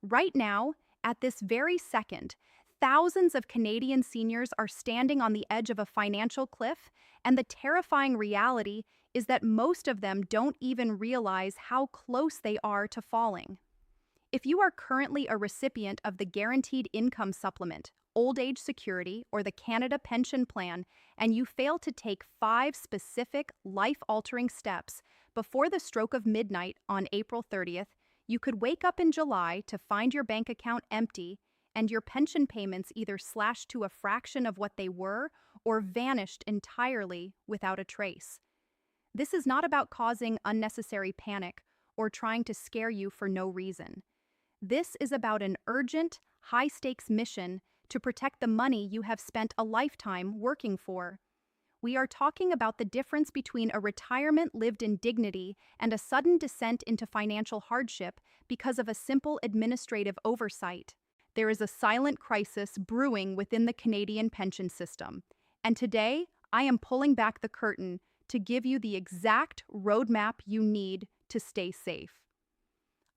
Right now, at this very second, thousands of Canadian seniors are standing on the edge of a financial cliff, and the terrifying reality is that most of them don't even realize how close they are to falling. If you are currently a recipient of the Guaranteed Income Supplement, Old Age Security, or the Canada Pension Plan, and you fail to take 5 specific life-altering steps before the stroke of midnight on April 30th, you could wake up in July to find your bank account empty and your pension payments either slashed to a fraction of what they were or vanished entirely without a trace. This is not about causing unnecessary panic or trying to scare you for no reason. This is about an urgent, high-stakes mission to protect the money you have spent a lifetime working for. We are talking about the difference between a retirement lived in dignity and a sudden descent into financial hardship because of a simple administrative oversight. There is a silent crisis brewing within the Canadian pension system, and today I am pulling back the curtain to give you the exact roadmap you need to stay safe.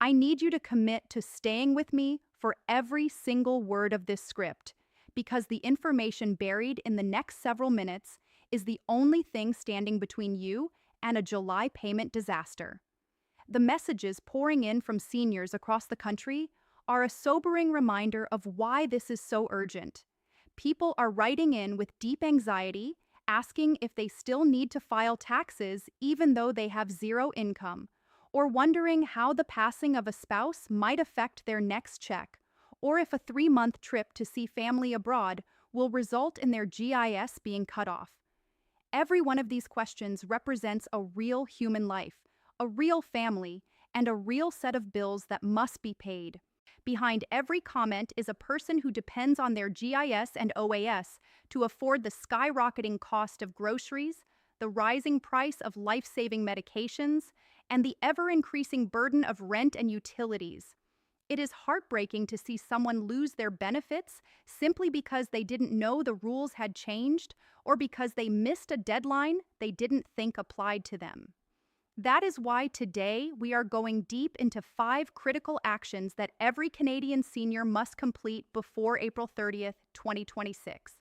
I need you to commit to staying with me for every single word of this script, because the information buried in the next several minutes is the only thing standing between you and a July payment disaster. The messages pouring in from seniors across the country are a sobering reminder of why this is so urgent. People are writing in with deep anxiety, asking if they still need to file taxes even though they have zero income, or wondering how the passing of a spouse might affect their next check, or if a 3-month trip to see family abroad will result in their GIS being cut off. Every one of these questions represents a real human life, a real family, and a real set of bills that must be paid. Behind every comment is a person who depends on their GIS and OAS to afford the skyrocketing cost of groceries, the rising price of life-saving medications, and the ever-increasing burden of rent and utilities. It is heartbreaking to see someone lose their benefits simply because they didn't know the rules had changed or because they missed a deadline they didn't think applied to them. That is why today we are going deep into 5 critical actions that every Canadian senior must complete before April 30th, 2026.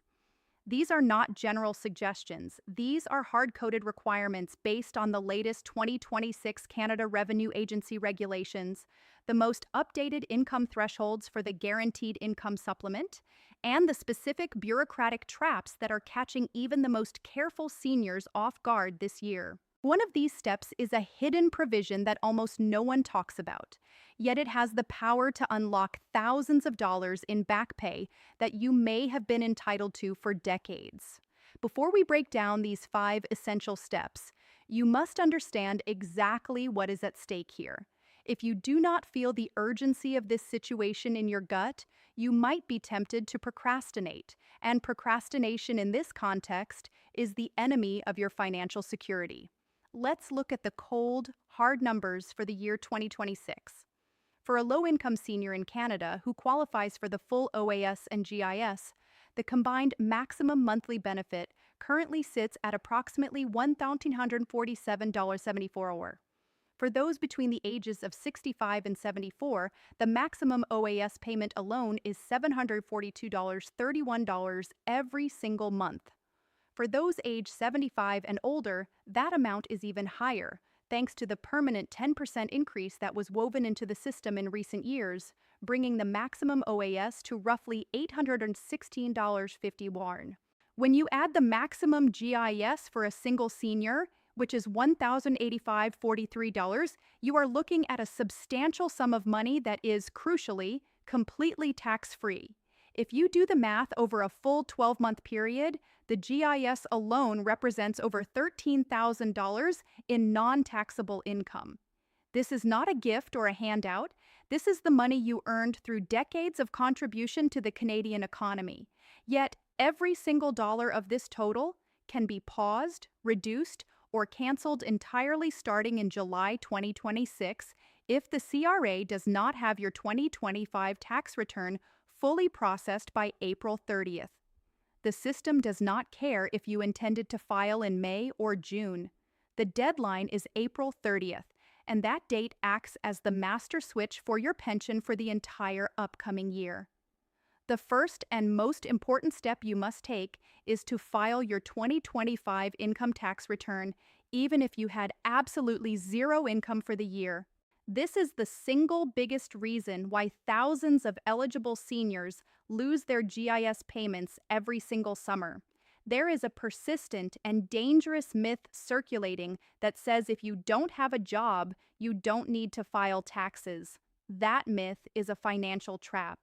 These are not general suggestions. These are hard-coded requirements based on the latest 2026 Canada Revenue Agency regulations, the most updated income thresholds for the Guaranteed Income Supplement, and the specific bureaucratic traps that are catching even the most careful seniors off guard this year. One of these steps is a hidden provision that almost no one talks about, yet it has the power to unlock thousands of dollars in back pay that you may have been entitled to for decades. Before we break down these 5 essential steps, you must understand exactly what is at stake here. If you do not feel the urgency of this situation in your gut, you might be tempted to procrastinate, and procrastination in this context is the enemy of your financial security. Let's look at the cold, hard numbers for the year 2026. For a low-income senior in Canada who qualifies for the full OAS and GIS, the combined maximum monthly benefit currently sits at approximately $1,147.74. For those between the ages of 65 and 74, the maximum OAS payment alone is $742.31 every single month. For those aged 75 and older, that amount is even higher, thanks to the permanent 10% increase that was woven into the system in recent years, bringing the maximum OAS to roughly $816.50. When you add the maximum GIS for a single senior, which is $1,085.43, you are looking at a substantial sum of money that is, crucially, completely tax-free. If you do the math over a full 12-month period, the GIS alone represents over $13,000 in non-taxable income. This is not a gift or a handout. This is the money you earned through decades of contribution to the Canadian economy. Yet, every single dollar of this total can be paused, reduced, or canceled entirely starting in July 2026 if the CRA does not have your 2025 tax return fully processed by April 30th. The system does not care if you intended to file in May or June. The deadline is April 30th, and that date acts as the master switch for your pension for the entire upcoming year. The first and most important step you must take is to file your 2025 income tax return, even if you had absolutely zero income for the year. This is the single biggest reason why thousands of eligible seniors lose their GIS payments every single summer. There is a persistent and dangerous myth circulating that says if you don't have a job, you don't need to file taxes. That myth is a financial trap.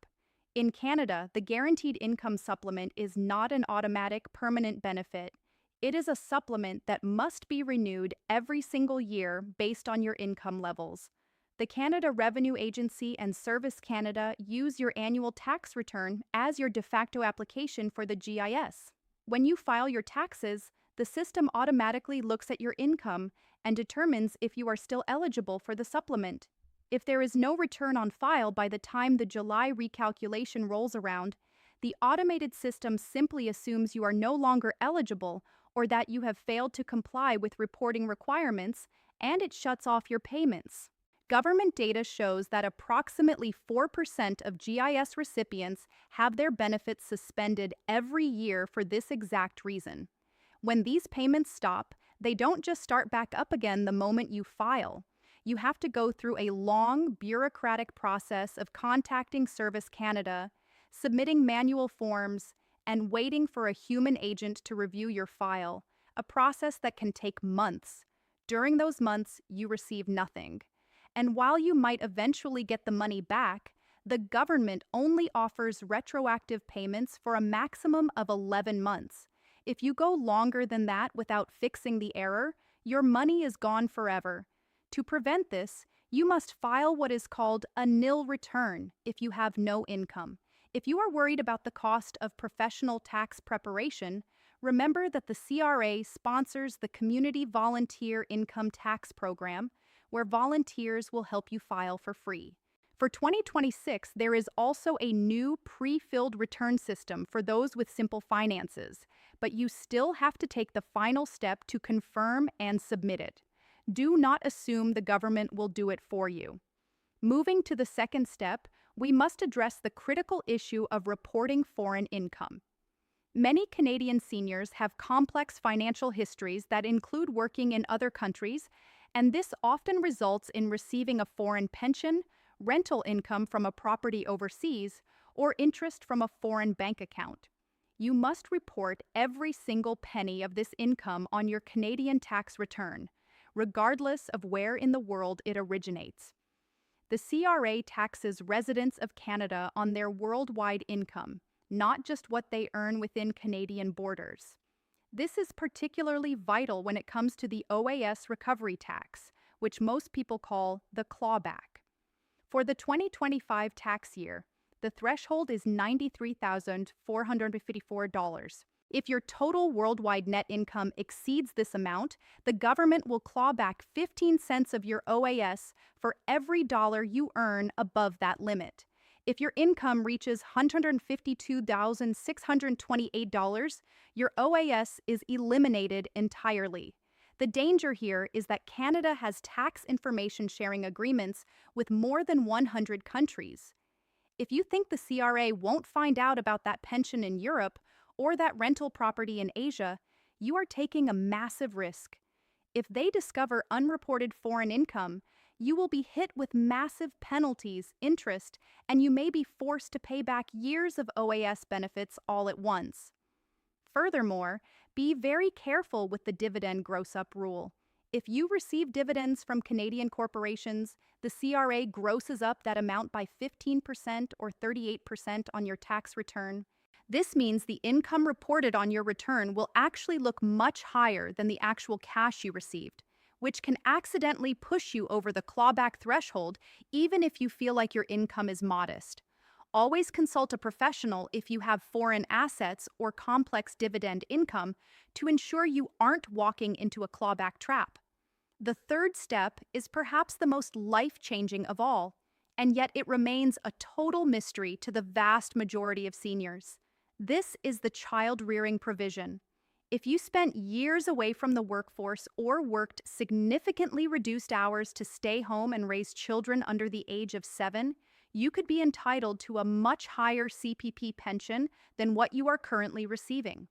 In Canada, the Guaranteed Income Supplement is not an automatic permanent benefit. It is a supplement that must be renewed every single year based on your income levels. The Canada Revenue Agency and Service Canada use your annual tax return as your de facto application for the GIS. When you file your taxes, the system automatically looks at your income and determines if you are still eligible for the supplement. If there is no return on file by the time the July recalculation rolls around, the automated system simply assumes you are no longer eligible or that you have failed to comply with reporting requirements, and it shuts off your payments. Government data shows that approximately 4% of GIS recipients have their benefits suspended every year for this exact reason. When these payments stop, they don't just start back up again the moment you file. You have to go through a long, bureaucratic process of contacting Service Canada, submitting manual forms, and waiting for a human agent to review your file, a process that can take months. During those months, you receive nothing. And while you might eventually get the money back, the government only offers retroactive payments for a maximum of 11 months. If you go longer than that without fixing the error, your money is gone forever. To prevent this, you must file what is called a nil return if you have no income. If you are worried about the cost of professional tax preparation, remember that the CRA sponsors the Community Volunteer Income Tax Program, where volunteers will help you file for free. For 2026, there is also a new pre-filled return system for those with simple finances, but you still have to take the final step to confirm and submit it. Do not assume the government will do it for you. Moving to the second step, we must address the critical issue of reporting foreign income. Many Canadian seniors have complex financial histories that include working in other countries, and this often results in receiving a foreign pension, rental income from a property overseas, or interest from a foreign bank account. You must report every single penny of this income on your Canadian tax return, regardless of where in the world it originates. The CRA taxes residents of Canada on their worldwide income, not just what they earn within Canadian borders. This is particularly vital when it comes to the OAS recovery tax, which most people call the clawback. For the 2025 tax year, the threshold is $93,454. If your total worldwide net income exceeds this amount, the government will claw back 15 cents of your OAS for every dollar you earn above that limit. If your income reaches $152,628, your OAS is eliminated entirely. The danger here is that Canada has tax information sharing agreements with more than 100 countries. If you think the CRA won't find out about that pension in Europe or that rental property in Asia, you are taking a massive risk. If they discover unreported foreign income, you will be hit with massive penalties, interest, and you may be forced to pay back years of OAS benefits all at once. Furthermore, be very careful with the dividend gross-up rule. If you receive dividends from Canadian corporations, the CRA grosses up that amount by 15% or 38% on your tax return. This means the income reported on your return will actually look much higher than the actual cash you received, which can accidentally push you over the clawback threshold even if you feel like your income is modest. Always consult a professional if you have foreign assets or complex dividend income to ensure you aren't walking into a clawback trap. The third step is perhaps the most life-changing of all, and yet it remains a total mystery to the vast majority of seniors. This is the child rearing provision. If you spent years away from the workforce or worked significantly reduced hours to stay home and raise children under the age of 7, you could be entitled to a much higher CPP pension than what you are currently receiving.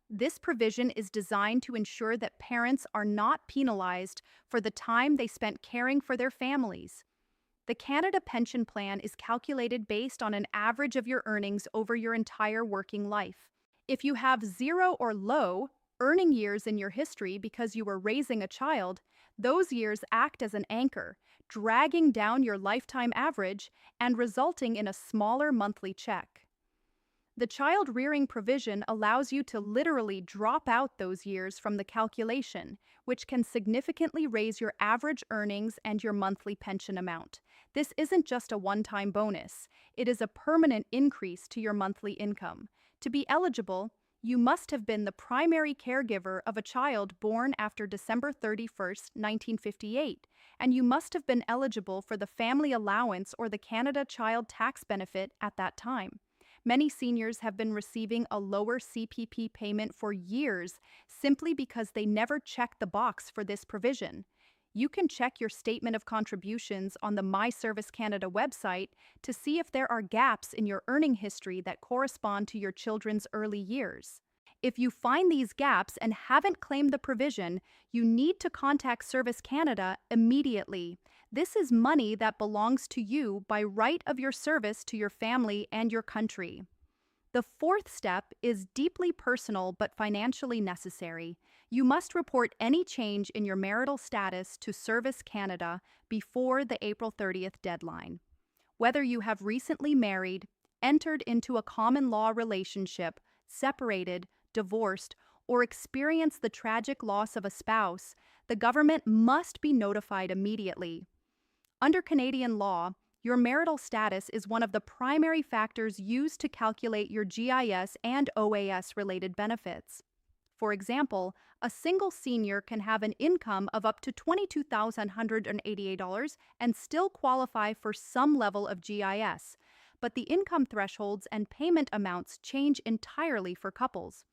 This provision is designed to ensure that parents are not penalized for the time they spent caring for their families. The Canada Pension Plan is calculated based on an average of your earnings over your entire working life. If you have zero or low earning years in your history because you were raising a child, those years act as an anchor, dragging down your lifetime average and resulting in a smaller monthly check. The child rearing provision allows you to literally drop out those years from the calculation, which can significantly raise your average earnings and your monthly pension amount. This isn't just a one-time bonus, it is a permanent increase to your monthly income. To be eligible, you must have been the primary caregiver of a child born after December 31st, 1958, and you must have been eligible for the family allowance or the Canada Child Tax Benefit at that time. Many seniors have been receiving a lower CPP payment for years simply because they never checked the box for this provision. You can check your statement of contributions on the My Service Canada website to see if there are gaps in your earning history that correspond to your children's early years. If you find these gaps and haven't claimed the provision, you need to contact Service Canada immediately. This is money that belongs to you by right of your service to your family and your country. The fourth step is deeply personal but financially necessary. You must report any change in your marital status to Service Canada before the April 30th deadline. Whether you have recently married, entered into a common law relationship, separated, divorced, or experienced the tragic loss of a spouse, the government must be notified immediately. Under Canadian law, your marital status is one of the primary factors used to calculate your GIS and OAS-related benefits. For example, a single senior can have an income of up to $22,188 and still qualify for some level of GIS, but the income thresholds and payment amounts change entirely for couples.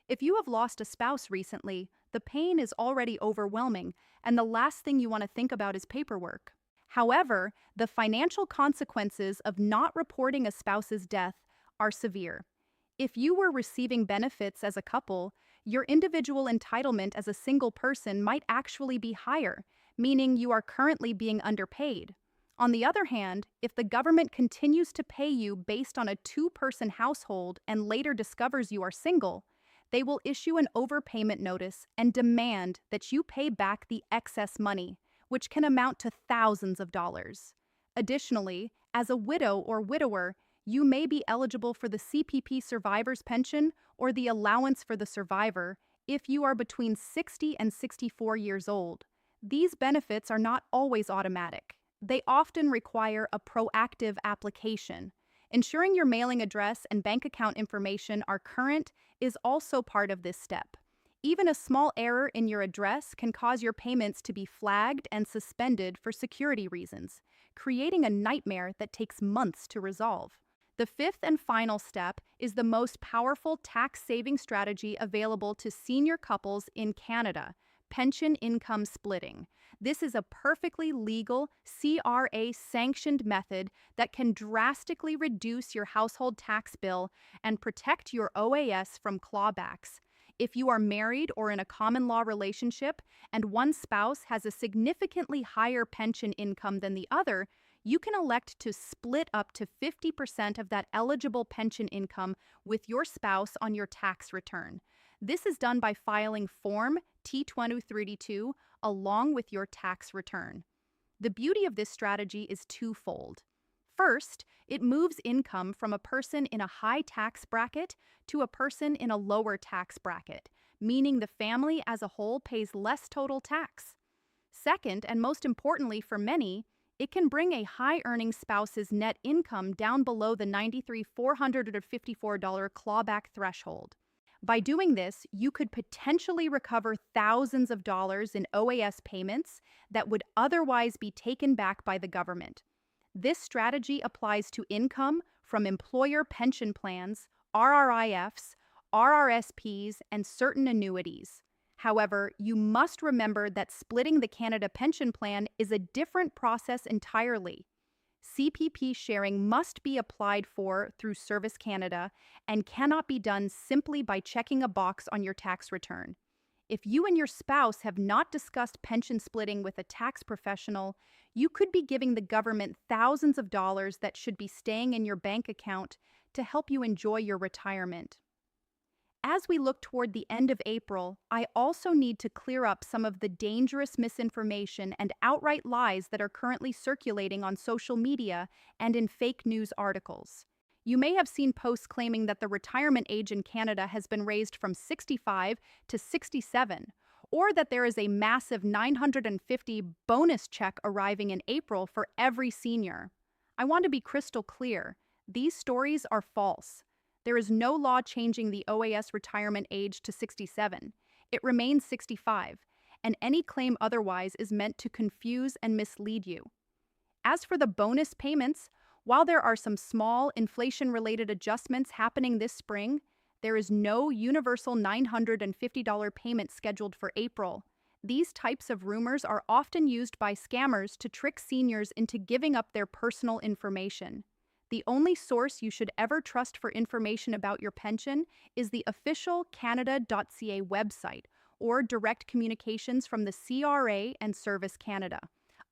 If you have lost a spouse recently, the pain is already overwhelming, and the last thing you want to think about is paperwork. However, the financial consequences of not reporting a spouse's death are severe. If you were receiving benefits as a couple, your individual entitlement as a single person might actually be higher, meaning you are currently being underpaid. On the other hand, if the government continues to pay you based on a two-person household and later discovers you are single, they will issue an overpayment notice and demand that you pay back the excess money, which can amount to thousands of dollars. Additionally, as a widow or widower, you may be eligible for the CPP survivor's pension or the allowance for the survivor if you are between 60 and 64 years old. These benefits are not always automatic. They often require a proactive application. Ensuring your mailing address and bank account information are current is also part of this step. Even a small error in your address can cause your payments to be flagged and suspended for security reasons, creating a nightmare that takes months to resolve. The fifth and final step is the most powerful tax-saving strategy available to senior couples in Canada: pension income splitting. This is a perfectly legal, CRA-sanctioned method that can drastically reduce your household tax bill and protect your OAS from clawbacks. If you are married or in a common law relationship and one spouse has a significantly higher pension income than the other, you can elect to split up to 50% of that eligible pension income with your spouse on your tax return. This is done by filing Form T2032 along with your tax return. The beauty of this strategy is twofold. First, it moves income from a person in a high tax bracket to a person in a lower tax bracket, meaning the family as a whole pays less total tax. Second, and most importantly for many, it can bring a high-earning spouse's net income down below the $93,454 clawback threshold. By doing this, you could potentially recover thousands of dollars in OAS payments that would otherwise be taken back by the government. This strategy applies to income from employer pension plans, RRIFs, RRSPs, and certain annuities. However, you must remember that splitting the Canada Pension Plan is a different process entirely. CPP sharing must be applied for through Service Canada and cannot be done simply by checking a box on your tax return. If you and your spouse have not discussed pension splitting with a tax professional, you could be giving the government thousands of dollars that should be staying in your bank account to help you enjoy your retirement. As we look toward the end of April, I also need to clear up some of the dangerous misinformation and outright lies that are currently circulating on social media and in fake news articles. You may have seen posts claiming that the retirement age in Canada has been raised from 65 to 67, or that there is a massive $950 bonus check arriving in April for every senior. I want to be crystal clear. These stories are false. There is no law changing the OAS retirement age to 67. It remains 65, and any claim otherwise is meant to confuse and mislead you. As for the bonus payments, while there are some small inflation-related adjustments happening this spring, there is no universal $950 payment scheduled for April. These types of rumors are often used by scammers to trick seniors into giving up their personal information. The only source you should ever trust for information about your pension is the official Canada.ca website or direct communications from the CRA and Service Canada.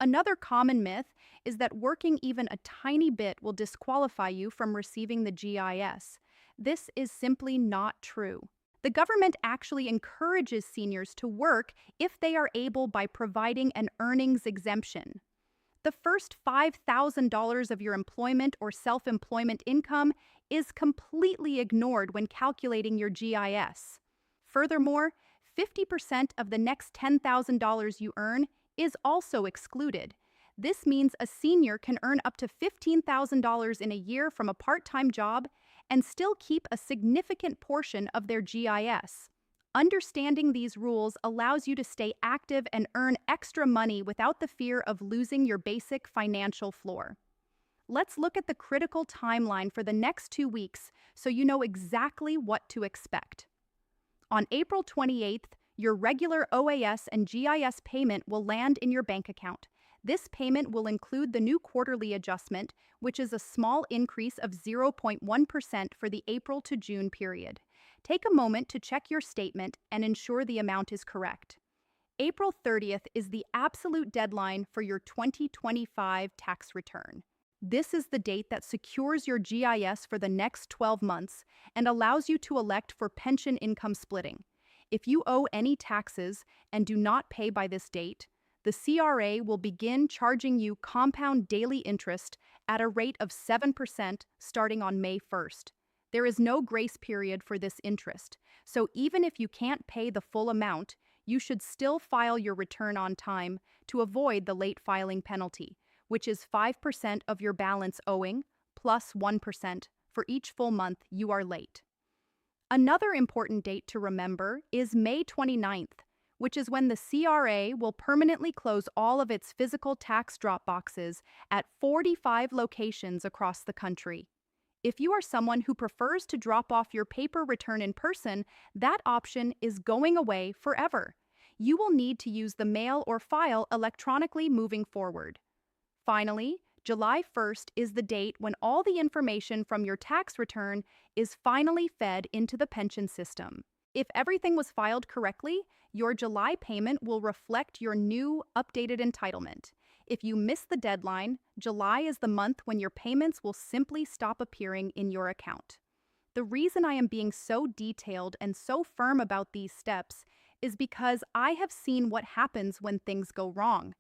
Another common myth is that working even a tiny bit will disqualify you from receiving the GIS. This is simply not true. The government actually encourages seniors to work if they are able by providing an earnings exemption. The first $5,000 of your employment or self-employment income is completely ignored when calculating your GIS. Furthermore, 50% of the next $10,000 you earn is also excluded. This means a senior can earn up to $15,000 in a year from a part-time job and still keep a significant portion of their GIS. Understanding these rules allows you to stay active and earn extra money without the fear of losing your basic financial floor. Let's look at the critical timeline for the next 2 weeks so you know exactly what to expect. On April 28th, your regular OAS and GIS payment will land in your bank account. This payment will include the new quarterly adjustment, which is a small increase of 0.1% for the April to June period. Take a moment to check your statement and ensure the amount is correct. April 30th is the absolute deadline for your 2025 tax return. This is the date that secures your GIS for the next 12 months and allows you to elect for pension income splitting. If you owe any taxes and do not pay by this date, the CRA will begin charging you compound daily interest at a rate of 7% starting on May 1st. There is no grace period for this interest, so even if you can't pay the full amount, you should still file your return on time to avoid the late filing penalty, which is 5% of your balance owing, plus 1% for each full month you are late. Another important date to remember is May 29th, which is when the CRA will permanently close all of its physical tax drop boxes at 45 locations across the country. If you are someone who prefers to drop off your paper return in person, that option is going away forever. You will need to use the mail or file electronically moving forward. Finally, July 1st is the date when all the information from your tax return is finally fed into the pension system. If everything was filed correctly, your July payment will reflect your new, updated entitlement. If you miss the deadline, July is the month when your payments will simply stop appearing in your account. The reason I am being so detailed and so firm about these steps is because I have seen what happens when things go wrong.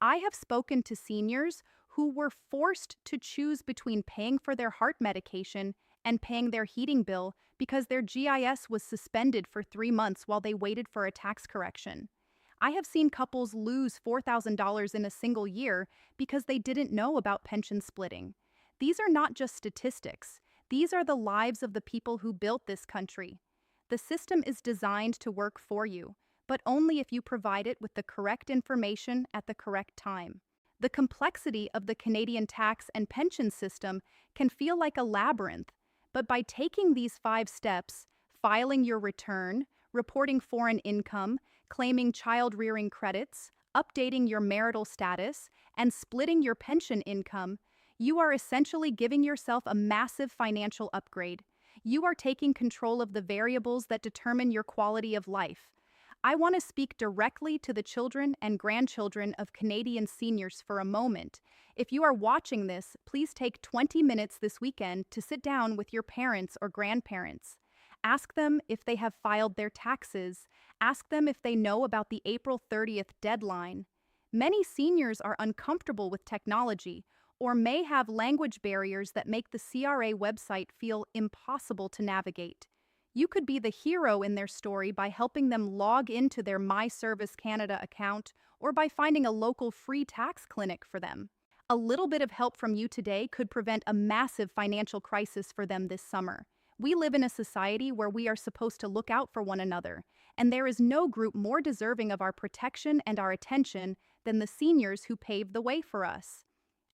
I have spoken to seniors who were forced to choose between paying for their heart medication and paying their heating bill because their GIS was suspended for 3 months while they waited for a tax correction. I have seen couples lose $4,000 in a single year because they didn't know about pension splitting. These are not just statistics. These are the lives of the people who built this country. The system is designed to work for you, but only if you provide it with the correct information at the correct time. The complexity of the Canadian tax and pension system can feel like a labyrinth, but by taking these 5 steps, filing your return, reporting foreign income, claiming child-rearing credits, updating your marital status, and splitting your pension income, you are essentially giving yourself a massive financial upgrade. You are taking control of the variables that determine your quality of life. I want to speak directly to the children and grandchildren of Canadian seniors for a moment. If you are watching this, please take 20 minutes this weekend to sit down with your parents or grandparents. Ask them if they have filed their taxes. Ask them if they know about the April 30th deadline. Many seniors are uncomfortable with technology or may have language barriers that make the CRA website feel impossible to navigate. You could be the hero in their story by helping them log into their My Service Canada account or by finding a local free tax clinic for them. A little bit of help from you today could prevent a massive financial crisis for them this summer. We live in a society where we are supposed to look out for one another, and there is no group more deserving of our protection and our attention than the seniors who paved the way for us.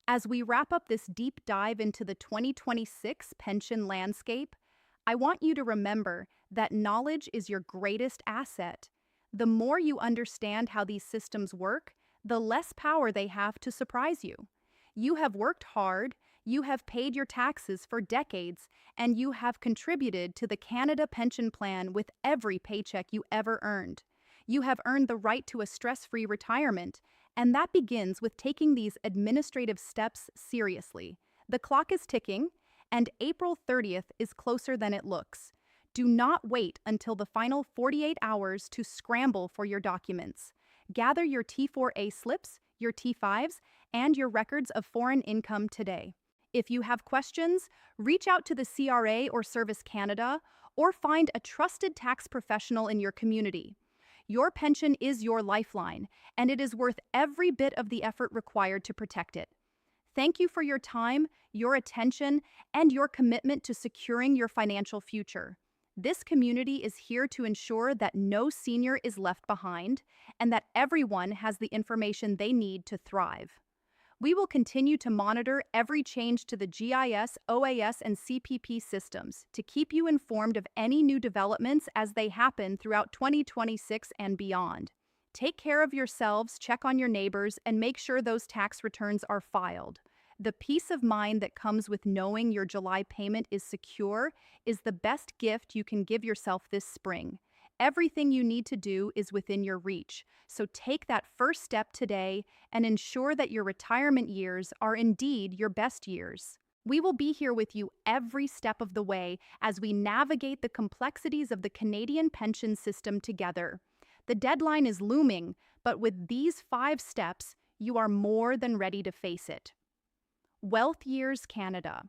As we wrap up this deep dive into the 2026 pension landscape, I want you to remember that knowledge is your greatest asset. The more you understand how these systems work, the less power they have to surprise you. You have worked hard, you have paid your taxes for decades, and you have contributed to the Canada Pension Plan with every paycheck you ever earned. You have earned the right to a stress-free retirement, and that begins with taking these administrative steps seriously. The clock is ticking, and April 30th is closer than it looks. Do not wait until the final 48 hours to scramble for your documents. Gather your T4A slips, your T5s, and your records of foreign income today. If you have questions, reach out to the CRA or Service Canada, or find a trusted tax professional in your community. Your pension is your lifeline, and it is worth every bit of the effort required to protect it. Thank you for your time, your attention, and your commitment to securing your financial future. This community is here to ensure that no senior is left behind and that everyone has the information they need to thrive. We will continue to monitor every change to the GIS, OAS, and CPP systems to keep you informed of any new developments as they happen throughout 2026 and beyond. Take care of yourselves, check on your neighbors, and make sure those tax returns are filed. The peace of mind that comes with knowing your July payment is secure is the best gift you can give yourself this spring. Everything you need to do is within your reach, so take that first step today and ensure that your retirement years are indeed your best years. We will be here with you every step of the way as we navigate the complexities of the Canadian pension system together. The deadline is looming, but with these 5 steps, you are more than ready to face it. Wealth Years Canada.